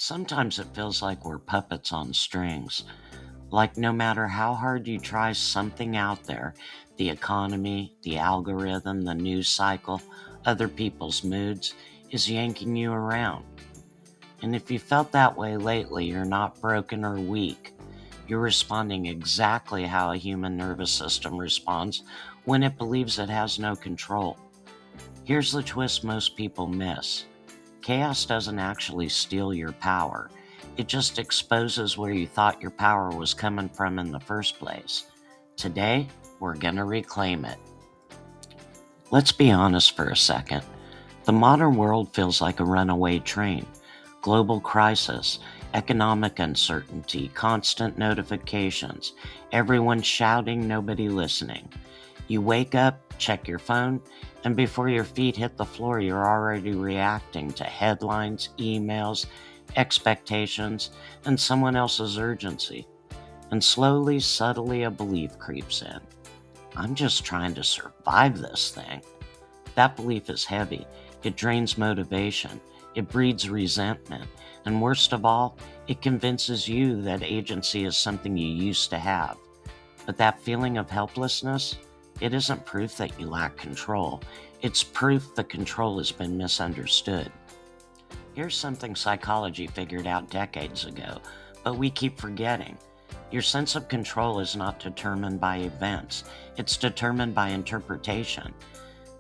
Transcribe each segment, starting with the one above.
Sometimes it feels like we're puppets on strings. Like no matter how hard you try, something out there, the economy, the algorithm, the news cycle, other people's moods, is yanking you around. And if you felt that way lately, you're not broken or weak. You're responding exactly how a human nervous system responds when it believes it has no control. Here's the twist most people miss. Chaos doesn't actually steal your power. It just exposes where you thought your power was coming from in the first place. Today, we're going to reclaim it. Let's be honest for a second. The modern world feels like a runaway train. Global crisis, economic uncertainty, constant notifications, everyone shouting, nobody listening. You wake up, check your phone, and before your feet hit the floor, you're already reacting to headlines, emails, expectations, and someone else's urgency. And slowly, subtly, a belief creeps in. I'm just trying to survive this thing. That belief is heavy. It drains motivation. It breeds resentment. And worst of all, it convinces you that agency is something you used to have. But that feeling of helplessness, it isn't proof that you lack control. It's proof the control has been misunderstood. Here's something psychology figured out decades ago, but we keep forgetting. Your sense of control is not determined by events. It's determined by interpretation.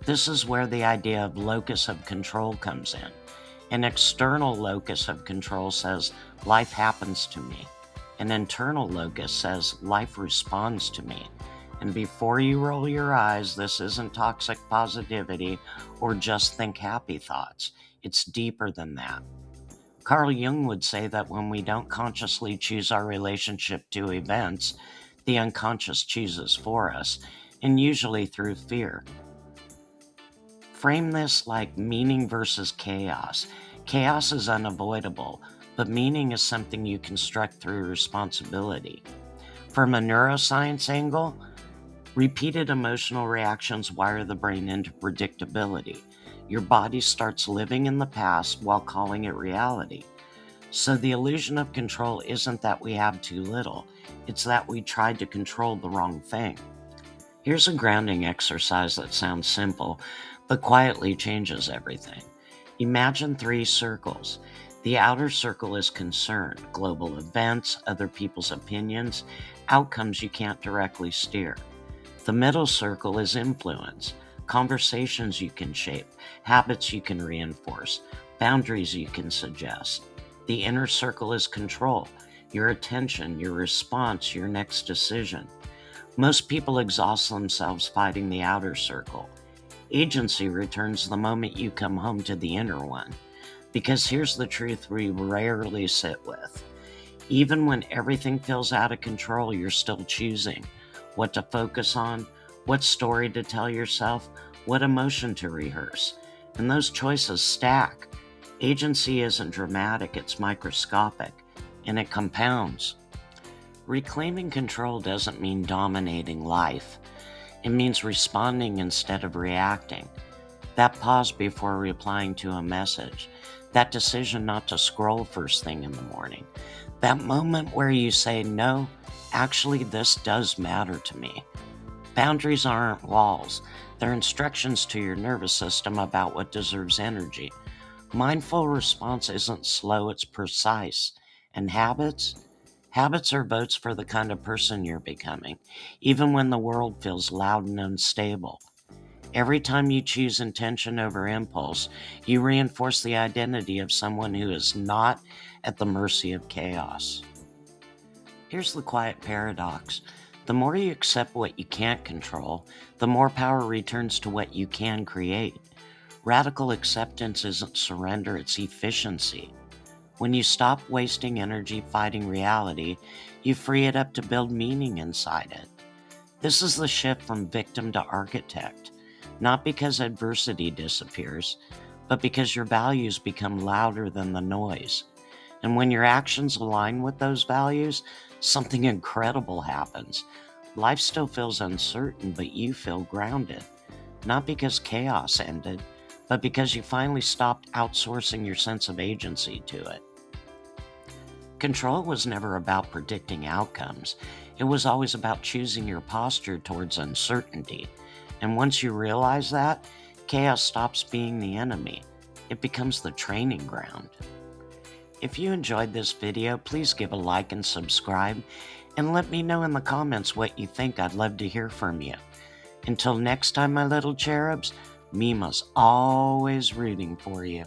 This is where the idea of locus of control comes in. An external locus of control says, life happens to me. An internal locus says, life responds to me. And before you roll your eyes, this isn't toxic positivity or just think happy thoughts. It's deeper than that. Carl Jung would say that when we don't consciously choose our relationship to events, the unconscious chooses for us, and usually through fear. Frame this like meaning versus chaos. Chaos is unavoidable, but meaning is something you construct through responsibility. From a neuroscience angle, repeated emotional reactions wire the brain into predictability. Your body starts living in the past while calling it reality. So the illusion of control isn't that we have too little, it's that we tried to control the wrong thing. Here's a grounding exercise that sounds simple, but quietly changes everything. Imagine 3 circles. The outer circle is concern, global events, other people's opinions, outcomes you can't directly steer. The middle circle is influence, conversations you can shape, habits you can reinforce, boundaries you can suggest. The inner circle is control, your attention, your response, your next decision. Most people exhaust themselves fighting the outer circle. Agency returns the moment you come home to the inner one. Because here's the truth we rarely sit with. Even when everything feels out of control, you're still choosing what to focus on, what story to tell yourself, what emotion to rehearse. And those choices stack. Agency isn't dramatic, it's microscopic, and it compounds. Reclaiming control doesn't mean dominating life. It means responding instead of reacting. That pause before replying to a message. That decision not to scroll first thing in the morning. That moment where you say, no, actually this does matter to me. Boundaries aren't walls. They're instructions to your nervous system about what deserves energy. Mindful response isn't slow, it's precise. And habits? Habits are votes for the kind of person you're becoming, even when the world feels loud and unstable. Every time you choose intention over impulse, you reinforce the identity of someone who is not at the mercy of chaos. Here's the quiet paradox. The more you accept what you can't control, the more power returns to what you can create. Radical acceptance isn't surrender, it's efficiency. When you stop wasting energy fighting reality, you free it up to build meaning inside it. This is the shift from victim to architect, not because adversity disappears, but because your values become louder than the noise. And when your actions align with those values, something incredible happens. Life still feels uncertain, but you feel grounded. Not because chaos ended, but because you finally stopped outsourcing your sense of agency to it. Control was never about predicting outcomes. It was always about choosing your posture towards uncertainty. And once you realize that, chaos stops being the enemy. It becomes the training ground. If you enjoyed this video, please give a like and subscribe, and let me know in the comments what you think. I'd love to hear from you. Until next time, my little cherubs, Meemaw's always rooting for you.